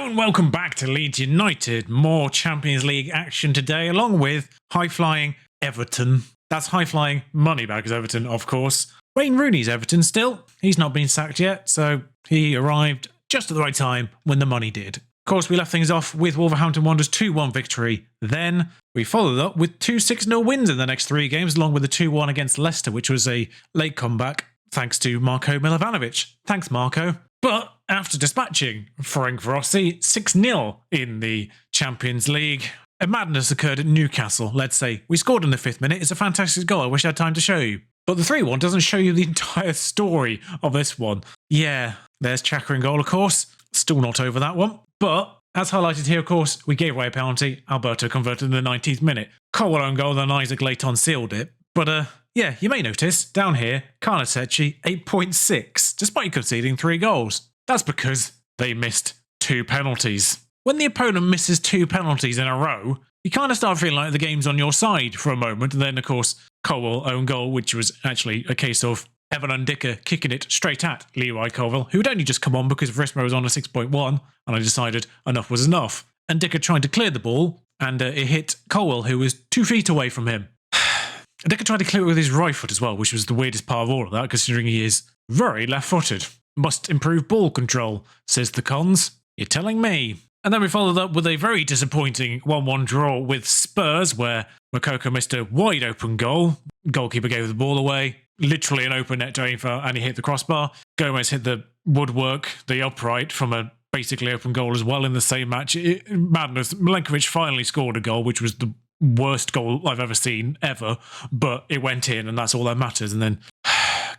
Hello and welcome back to Leeds United. More Champions League action today, along with high-flying Everton. That's high-flying Moneybags Everton, of course. Wayne Rooney's Everton still. He's not been sacked yet, so he arrived just at the right time when the money did. Of course, we left things off with Wolverhampton Wanderers' 2-1 victory. Then we followed up with two 6-0 wins in the next three games, along with the 2-1 against Leicester, which was a late comeback thanks to Marko Milovanovic. Thanks, Marko. But after dispatching Ferencvárosi 6-0 in the Champions League, a madness occurred at Newcastle, let's say. We scored in the 5th minute. It's a fantastic goal. I wish I had time to show you. But the 3-1 doesn't show you the entire story of this one. Yeah, there's Xhaka in goal, of course. Still not over that one. But as highlighted here, of course, we gave away a penalty. Alberto converted in the 19th minute. Colwell own goal, then Isaac Layton sealed it. But yeah, you may notice, down here, Karnasecchi 8.6, despite conceding 3 goals. That's because they missed 2 penalties. When the opponent misses 2 penalties in a row, you kind of start feeling like the game's on your side for a moment. And then, of course, Colwell own goal, which was actually a case of Evan Ndicka kicking it straight at Leroy Colwell, who had only just come on because Verismo was on a 6.1, and I decided enough was enough. Ndicka tried to clear the ball, and it hit Colwell, who was 2 feet away from him. Ndicka tried to clear it with his right foot as well, which was the weirdest part of all of that, considering he is very left-footed. Must improve ball control, says the cons. You're telling me. And then we followed up with a very disappointing 1-1 draw with Spurs, where Moukoko missed a wide-open goal. Goalkeeper gave the ball away. Literally an open net to aim for, and he hit the crossbar. Gomez hit the woodwork, the upright, from a basically open goal as well in the same match. Madness. Milenkovic finally scored a goal, which was the worst goal I've ever seen, ever. But it went in, and that's all that matters. And then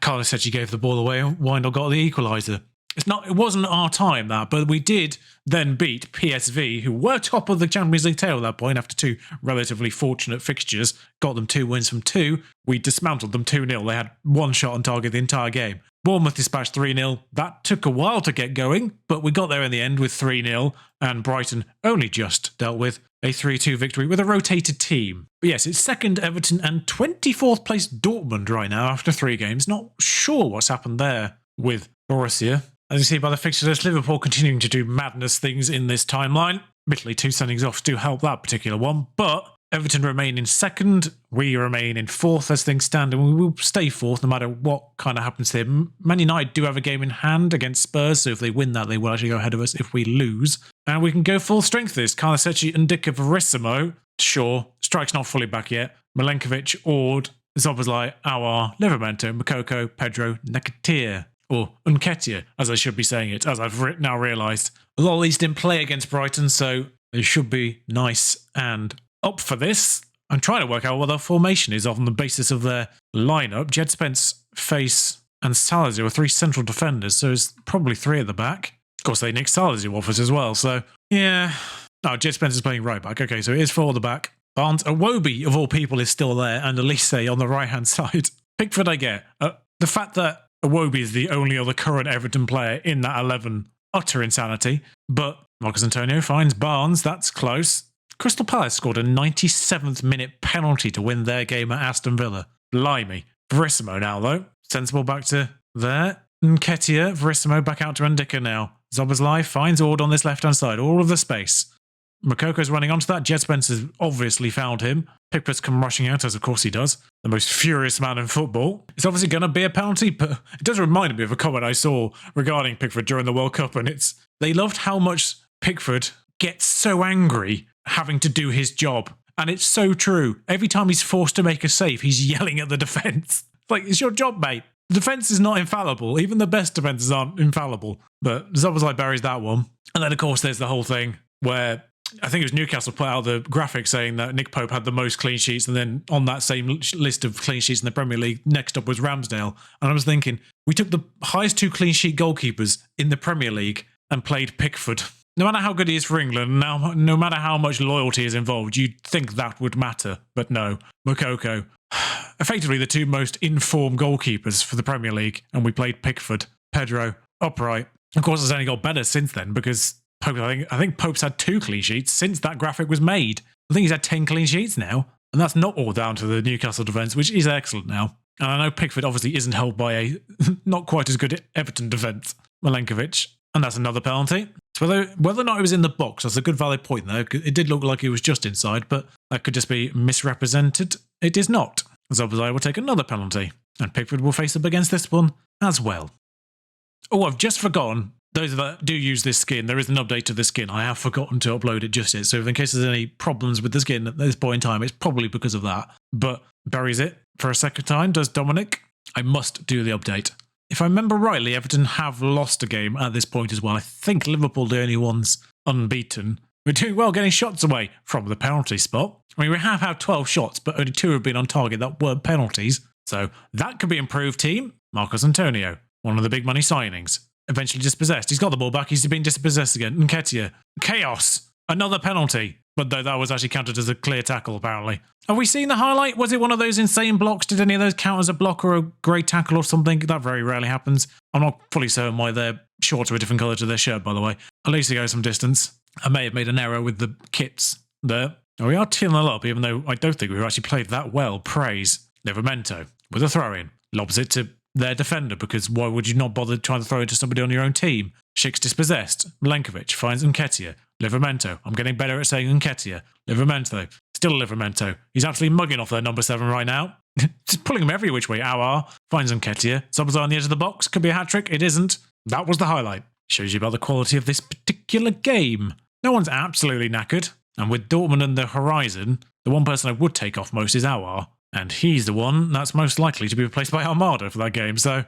Carlos said she gave the ball away, and Windle got the equaliser. It wasn't our time, that, but we did then beat PSV, who were top of the Champions League table at that point after 2 relatively fortunate fixtures. Got them 2 wins from 2. We dismantled them 2-0. They had 1 shot on target the entire game. Bournemouth dispatched 3-0. That took a while to get going, but we got there in the end with 3-0, and Brighton only just dealt with a 3-2 victory with a rotated team. But yes, it's second Everton and 24th place Dortmund right now after 3 games. Not sure what's happened there with Borussia. As you see by the fixture list, Liverpool continuing to do madness things in this timeline. Admittedly, 2 sendings off do help that particular one, but Everton remain in second, we remain in 4th as things stand, and we will stay 4th no matter what kind of happens here. Man United do have a game in hand against Spurs, so if they win that, they will actually go ahead of us if we lose. And we can go full strength this. Karnasecchi and Ndicka Verissimo, sure, strike's not fully back yet. Milenkovic, Ord, Szoboszlai, Aouar, Livramento, Moukoko, Pedro, Nketiah. Or Nketiah, as I should be saying it, as I've now realised. A lot of these didn't play against Brighton, so they should be nice and up for this. I'm trying to work out what their formation is on the basis of their lineup. Jed Spence, Face, and Salazar are 3 central defenders, so it's probably 3 at the back. Of course, they nicked Salazar off us as well, so yeah. Oh, Jed Spence is playing right back. Okay, so it is 4 at the back. Barnes, Iwobi, of all people, is still there, and Elise on the right-hand side. Pickford I get. The fact that Iwobi is the only other current Everton player in that 11, utter insanity. But Marcus Antonio finds Barnes, that's close. Crystal Palace scored a 97th minute penalty to win their game at Aston Villa. Blimey. Verissimo now, though. Sensible back to there. Nketiah, Verissimo back out to Ndicka now. Szoboszlai finds Ord on this left-hand side, all of the space. Mokoko's running onto that. Jed Spence has obviously found him. Pickford's come rushing out, as of course he does. The most furious man in football. It's obviously going to be a penalty, but it does remind me of a comment I saw regarding Pickford during the World Cup, and it's they loved how much Pickford gets so angry having to do his job. And it's so true. Every time he's forced to make a save, he's yelling at the defence. Like, it's your job, mate. The defence is not infallible. Even the best defences aren't infallible. But Szoboszlai buries that one. And then, of course, there's the whole thing where I think it was Newcastle put out the graphic saying that Nick Pope had the most clean sheets, and then on that same list of clean sheets in the Premier League, next up was Ramsdale. And I was thinking, we took the highest 2 clean sheet goalkeepers in the Premier League and played Pickford. No matter how good he is for England, no matter how much loyalty is involved, you'd think that would matter. But no, Moukoko. Effectively the 2 most informed goalkeepers for the Premier League, and we played Pickford. Pedro, upright. Of course, it's only got better since then, because Pope, I think Pope's had 2 clean sheets since that graphic was made. I think he's had 10 clean sheets now. And that's not all down to the Newcastle defence, which is excellent now. And I know Pickford obviously isn't held by a not quite as good Everton defence, Milenkovic. And that's another penalty. So whether or not it was in the box, that's a good valid point there. It did look like it was just inside, but that could just be misrepresented. It is not. Szoboszlai will take another penalty, and Pickford will face up against this one as well. Oh, I've just forgotten. Those that do use this skin, there is an update to the skin. I have forgotten to upload it just yet. So in case there's any problems with the skin at this point in time, it's probably because of that. But buries it for a second time, does Dominic. I must do the update. If I remember rightly, Everton have lost a game at this point as well. I think Liverpool are the only ones unbeaten. We're doing well getting shots away from the penalty spot. I mean, we have had 12 shots, but only 2 have been on target that weren't penalties. So that could be improved, team. Marcos Antonio, one of the big money signings. Eventually dispossessed. He's got the ball back. He's been dispossessed again. Nketiah. Chaos. Another penalty. But though that was actually counted as a clear tackle, apparently. Have we seen the highlight? Was it one of those insane blocks? Did any of those count as a block or a great tackle or something? That very rarely happens. I'm not fully certain why their shorts are a different colour to their shirt, by the way. At least they go some distance. I may have made an error with the kits there. We are 2-0 up, even though I don't think we've actually played that well. Praise. Livramento with a throw-in. Lobs it to their defender, because why would you not bother trying to throw it to somebody on your own team? Schick's dispossessed. Milenkovic finds Nketiah. Livramento. I'm getting better at saying Nketiah. Livramento. Still Livramento. He's absolutely mugging off their number 7 right now. Just pulling him every which way. Awar finds Nketiah. Szoboszlai on the edge of the box. Could be a hat-trick. It isn't. That was the highlight. Shows you about the quality of this particular game. No one's absolutely knackered. And with Dortmund and the horizon, the one person I would take off most is Awar. And he's the one that's most likely to be replaced by Armada for that game. So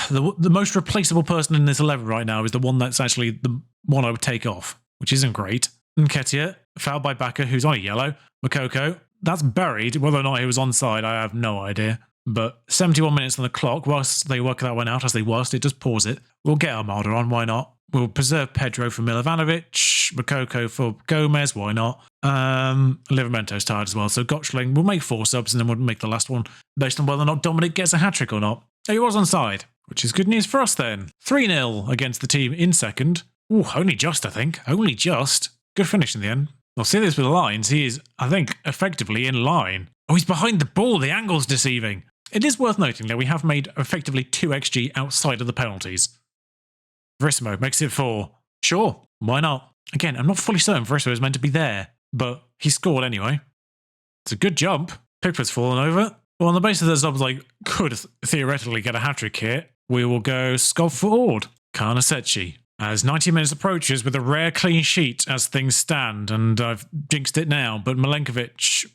the most replaceable person in this 11 right now is the one that's actually the one I would take off, which isn't great. Nketiah, fouled by Baka, who's on a yellow. Makoko, that's buried. Whether or not he was onside, I have no idea. But 71 minutes on the clock. Whilst they work that one out, as they it just pause it. We'll get Armada on, why not? We'll preserve Pedro for Milovanovic, Makoko for Gomez, why not? Livramento's tired as well, so Gottschling will make 4 subs and then we'll make the last one based on whether or not Dominic gets a hat-trick or not. He was onside, which is good news for us then. 3-0 against the team in second. Ooh, only just, I think. Only just. Good finish in the end. I'll see this with the lines. He is, I think, effectively in line. Oh, he's behind the ball. The angle's deceiving. It is worth noting that we have made effectively 2 XG outside of the penalties. Verissimo makes it 4. Sure, why not? Again, I'm not fully certain Verissimo is meant to be there, but he scored anyway. It's a good jump. Pickford's fallen over. Well, on the basis that Szoboszlai could theoretically get a hat-trick here, we will go Skov forward. Karnasecki. As 90 minutes approaches with a rare clean sheet as things stand, and I've jinxed it now, but Milovanovic.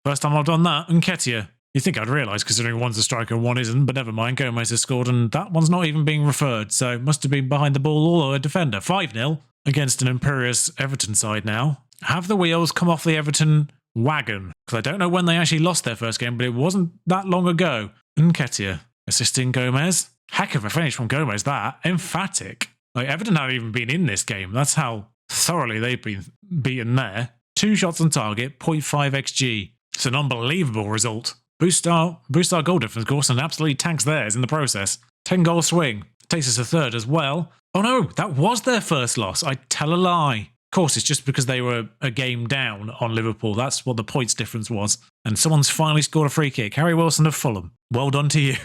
First time I've done that, Nketiah. You'd think I'd realise, considering one's a striker and one isn't, but never mind, Gomez has scored and that one's not even being referred, so must have been behind the ball or a defender. 5-0 against an imperious Everton side now. Have the wheels come off the Everton wagon? Because I don't know when they actually lost their first game, but it wasn't that long ago. Nketiah assisting Gomez. Heck of a finish from Gomez, that. Emphatic. Like, Everton haven't even been in this game. That's how thoroughly they've been beaten there. 2 shots on target, 0.5 XG. It's an unbelievable result. Boost our goal difference, of course, and absolutely tanks theirs in the process. 10-goal swing. Takes us a third as well. Oh no, that was their first loss. I tell a lie. Of course, it's just because they were a game down on Liverpool. That's what the points difference was. And someone's finally scored a free kick. Harry Wilson of Fulham. Well done to you.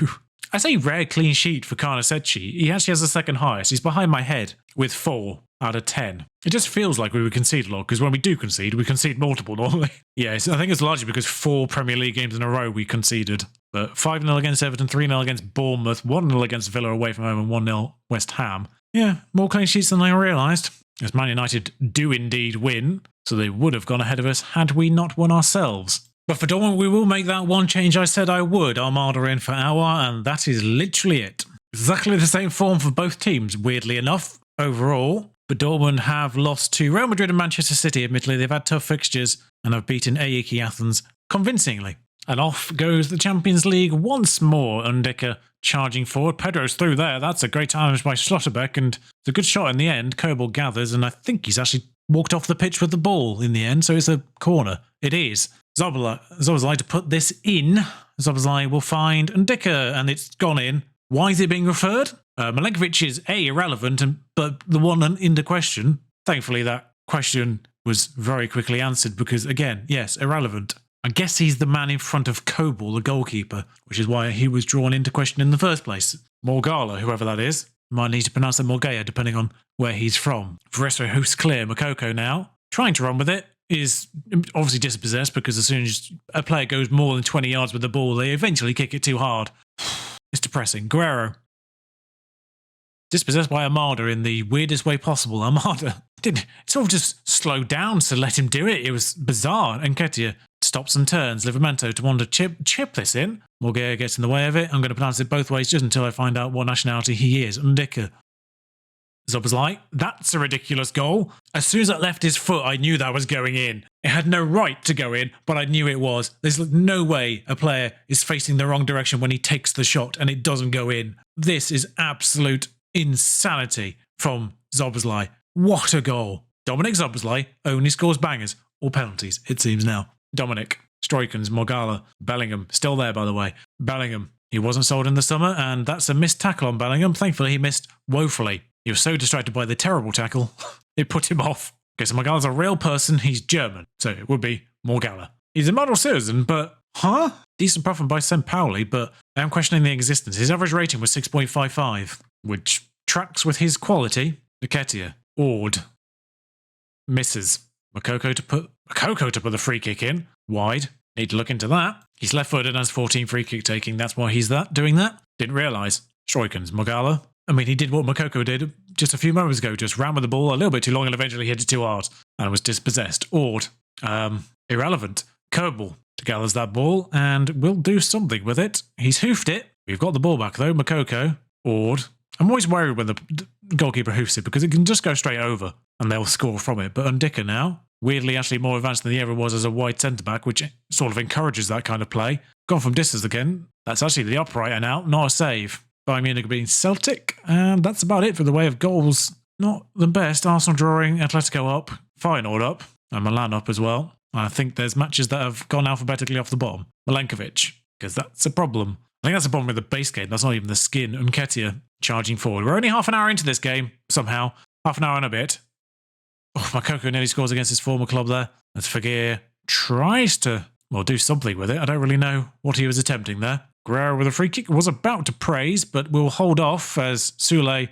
I say rare clean sheet for Karnasecki. He actually has the second highest. He's behind my head with 4 out of 10. It just feels like we would concede a lot, because when we do concede, we concede multiple normally. Yes, I think it's largely because 4 Premier League games in a row we conceded. But 5-0 against Everton, 3-0 against Bournemouth, 1-0 against Villa away from home, and 1-0 West Ham. Yeah, more clean sheets than I realised. As Man United do indeed win, so they would have gone ahead of us had we not won ourselves. But for Dortmund, we will make that one change I said I would. Armada in for Awar, and that is literally it. Exactly the same form for both teams, weirdly enough, overall. But Dortmund have lost to Real Madrid and Manchester City. Admittedly, they've had tough fixtures and have beaten AEK Athens convincingly. And off goes the Champions League once more. Undika charging forward. Pedro's through there. That's a great challenge by Schlotterbeck, and it's a good shot in the end. Kobel gathers, and I think he's actually walked off the pitch with the ball in the end, so it's a corner. It is. Szoboszlai to put this in. Szoboszlai will find Undika, and it's gone in. Why is it being referred? Milenkovic is irrelevant, but the one into question. Thankfully, that question was very quickly answered because, again, yes, irrelevant. I guess he's the man in front of Kobel, the goalkeeper, which is why he was drawn into question in the first place. Morgala, whoever that is. Might need to pronounce it Morgea, depending on where he's from. Veresto hoofs clear. Makoko now, trying to run with it, is obviously dispossessed because as soon as a player goes more than 20 yards with the ball, they eventually kick it too hard. It's depressing. Guerrero. Dispossessed by Armada in the weirdest way possible. Armada didn't sort of just slow down to let him do it. It was bizarre. And Nketiah stops and turns. Livramento to want to chip this in. Morgea gets in the way of it. I'm going to pronounce it both ways just until I find out what nationality he is. Ndika. Szoboszlai, that's a ridiculous goal. As soon as it left his foot, I knew that was going in. It had no right to go in, but I knew it was. There's no way a player is facing the wrong direction when he takes the shot and it doesn't go in. This is absolute insanity from Szoboszlai. What a goal. Dominik Szoboszlai only scores bangers, or penalties, it seems now. Dominik, Stroikens, Morgala, Bellingham, still there by the way. Bellingham, he wasn't sold in the summer, and that's a missed tackle on Bellingham. Thankfully, he missed woefully. He was so distracted by the terrible tackle, it put him off. Okay, so Morgala's a real person, he's German, so it would be Morgala. He's a model citizen, but, decent performance by Sampaoli, but I am questioning the existence. His average rating was 6.55, which tracks with his quality. Nketiah, Ord, misses. Makoko to put the free kick in. Wide. Need to look into that. He's left-footed and has 14 free kick taking. That's why he's doing that. Didn't realise. Stroikens, Morgala. I mean, he did what Makoko did just a few moments ago. Just ran with the ball a little bit too long and eventually hit it too hard. And was dispossessed. Ord. Irrelevant. Kerbal gathers that ball and will do something with it. He's hoofed it. We've got the ball back though. Makoko. Ord. I'm always worried when the goalkeeper hoofs it because it can just go straight over and they'll score from it. But Ndika now, weirdly actually more advanced than he ever was as a wide centre-back, which sort of encourages that kind of play. Gone from distance again. That's actually the uprighter now, not a save. Bayern Munich being Celtic, and that's about it for the way of goals. Not the best. Arsenal drawing, Atletico up, Feyenoord up, and Milan up as well. I think there's matches that have gone alphabetically off the bottom. Milenkovic, because that's a problem. I think that's a problem with the base game. That's not even the skin. Nketiah charging forward. We're only half an hour into this game, somehow. Half an hour and a bit. Oh, Makoko nearly scores against his former club there. As Fagir tries to, do something with it. I don't really know what he was attempting there. Guerrero with a free kick was about to praise, but we'll hold off as Sule,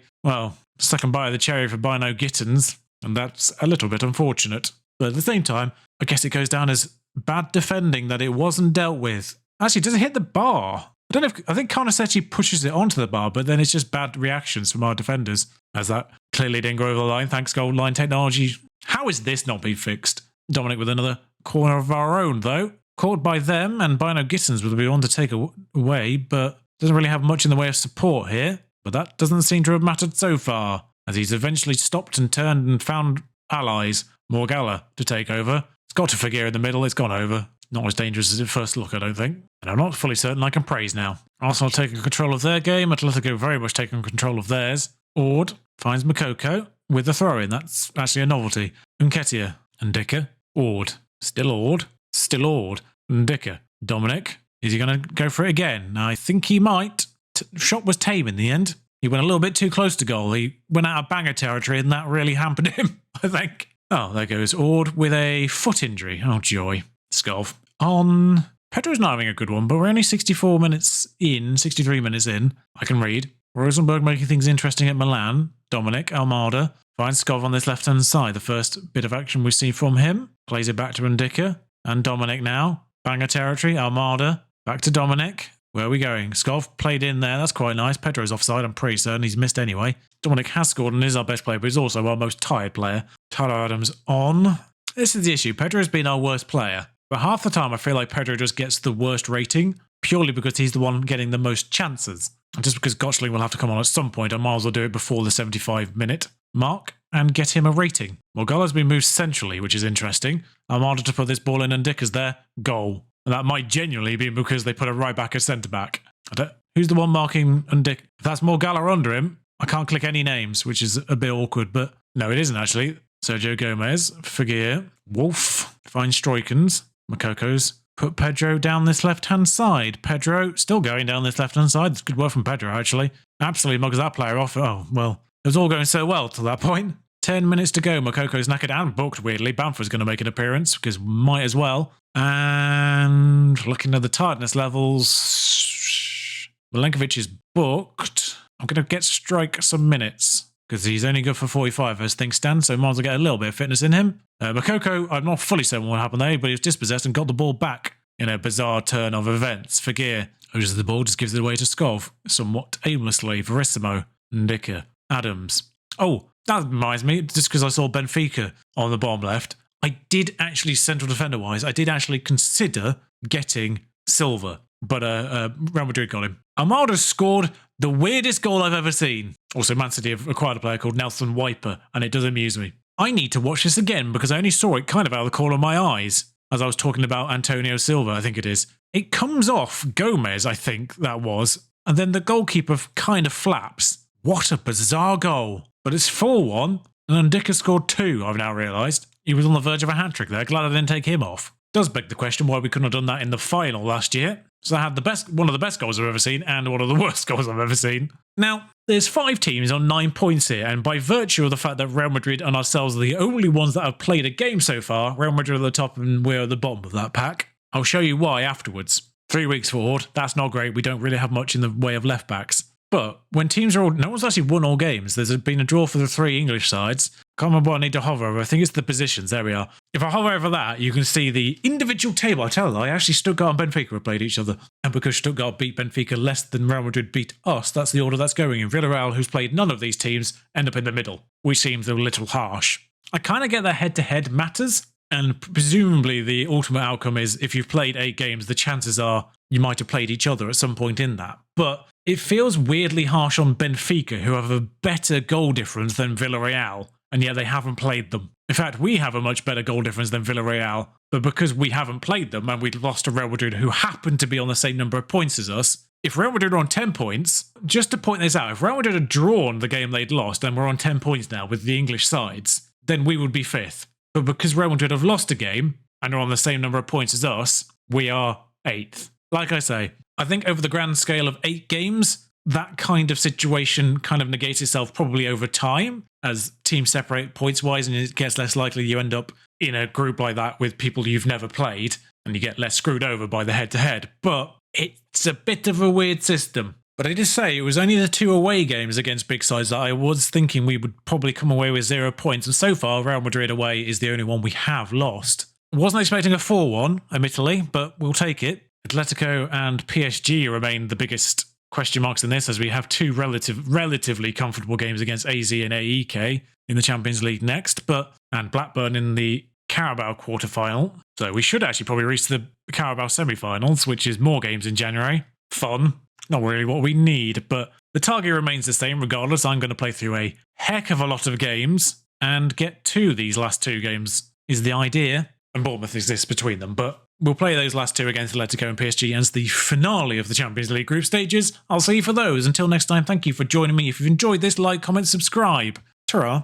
second bite of the cherry for Bino Gittins, and that's a little bit unfortunate. But at the same time, I guess it goes down as bad defending that it wasn't dealt with. Actually, does it hit the bar? I think Karnasetti pushes it onto the bar, but then it's just bad reactions from our defenders, as that clearly didn't go over the line. Thanks, goal line technology. How is this not being fixed? Dominik with another corner of our own, though. Caught by them, and Bino Gittins will be on to take away, but doesn't really have much in the way of support here. But that doesn't seem to have mattered so far, as he's eventually stopped and turned and found allies. Morgala to take over. It's got to Fagir in the middle, it's gone over. Not as dangerous as it first looked, I don't think. And I'm not fully certain I can praise now. Arsenal taking control of their game, Atletico very much taking control of theirs. Ord finds Makoko with the throw-in. That's actually a novelty. Nketiah, Ndika, Ord. Still Ord. Still Ord. Ndika. Dominik. Is he going to go for it again? I think he might. Shot was tame in the end. He went a little bit too close to goal. He went out of banger territory and that really hampered him, I think. Oh, there goes Ord with a foot injury. Oh, joy. Sculf. On. Pedro's not having a good one, but we're only 63 minutes in. I can read. Rosenberg making things interesting at Milan. Dominik, Almada. Finds Skov on this left-hand side. The first bit of action we see from him. Plays it back to Ndika. And Dominik now. Banger territory. Almada. Back to Dominik. Where are we going? Skov played in there. That's quite nice. Pedro's offside. I'm pretty certain he's missed anyway. Dominik has scored and is our best player, but he's also our most tired player. Tyler Adams on. This is the issue. Pedro's been our worst player. But half the time I feel like Pedro just gets the worst rating, purely because he's the one getting the most chances. And just because Gottschling will have to come on at some point, I might as well do it before the 75-minute mark and get him a rating. Morgala's been moved centrally, which is interesting. Armada to put this ball in and Ndika's there. Goal. And that might genuinely be because they put a right back as centre-back. Who's the one marking Ndika? If that's Morgala under him, I can't click any names, which is a bit awkward, but no, it isn't actually. Sergio Gomez, Fagir, Wolf, finds Stroikens, Makoko's put Pedro down this left-hand side. Pedro still going down this left-hand side. It's good work from Pedro, actually. Absolutely mugs that player off. Oh, well, it was all going so well till that point. 10 minutes to go. Makoko's knackered and booked, weirdly. Bamford's going to make an appearance, because might as well. And looking at the tiredness levels, Milenkovic is booked. I'm going to get Strike some minutes because he's only good for 45 as things stand, so might as well get a little bit of fitness in him. Makoko, I'm not fully certain what happened there, but he was dispossessed and got the ball back in a bizarre turn of events. Fagir loses the ball, just gives it away to Skov, somewhat aimlessly. Verissimo, Ndicka, Adams. Oh, that reminds me, just because I saw Benfica on the bottom left, I did actually, central defender-wise, I did actually consider getting Silva, but Real Madrid got him. Almada scored the weirdest goal I've ever seen. Also, Man City have acquired a player called Nelson Wiper, and it does amuse me. I need to watch this again because I only saw it kind of out of the corner of my eyes as I was talking about Antonio Silva, I think it is. It comes off Gomez, I think that was, and then the goalkeeper kind of flaps. What a bizarre goal. But it's 4-1, and Ndicka scored 2, I've now realised. He was on the verge of a hat-trick there. Glad I didn't take him off. Does beg the question why we couldn't have done that in the final last year. So I had one of the best goals I've ever seen and one of the worst goals I've ever seen. Now, there's 5 teams on 9 points here, and by virtue of the fact that Real Madrid and ourselves are the only ones that have played a game so far, Real Madrid are the top and we're at the bottom of that pack. I'll show you why afterwards. 3 weeks forward, that's not great. We don't really have much in the way of left-backs. But when teams are all... No one's actually won all games. There's been a draw for the 3 English sides. Can't remember what I need to hover over. I think it's the positions. There we are. If I hover over that, you can see the individual table. I tell you, actually Stuttgart and Benfica have played each other. And because Stuttgart beat Benfica less than Real Madrid beat us, that's the order that's going in. Villarreal, who's played none of these teams, end up in the middle, which seems a little harsh. I kind of get that head-to-head matters. And presumably the ultimate outcome is if you've played 8 games, the chances are you might have played each other at some point in that. But it feels weirdly harsh on Benfica, who have a better goal difference than Villarreal, and yet they haven't played them. In fact, we have a much better goal difference than Villarreal, but because we haven't played them and we lost to Real Madrid, who happen to be on the same number of points as us, if Real Madrid are on 10 points, just to point this out, if Real Madrid had drawn the game they'd lost and we're on 10 points now with the English sides, then we would be 5th. But because Real Madrid have lost a game and are on the same number of points as us, we are 8th. Like I say, I think over the grand scale of 8 games, that kind of situation kind of negates itself probably over time as teams separate points-wise and it gets less likely you end up in a group like that with people you've never played and you get less screwed over by the head-to-head. But it's a bit of a weird system. But I did say it was only the 2 away games against big sides that I was thinking we would probably come away with 0 points. And so far, Real Madrid away is the only one we have lost. I wasn't expecting a 4-1, admittedly, but we'll take it. Atletico and PSG remain the biggest question marks in this, as we have 2 relatively comfortable games against AZ and AEK in the Champions League next, and Blackburn in the Carabao quarter-final. So we should actually probably reach the Carabao semi-finals, which is more games in January. Fun. Not really what we need, but the target remains the same regardless. I'm going to play through a heck of a lot of games and get to these last 2 games is the idea. And Bournemouth exists between them, but we'll play those last 2 against Atletico and PSG as the finale of the Champions League group stages. I'll see you for those. Until next time, thank you for joining me. If you've enjoyed this, like, comment, subscribe. Ta-ra.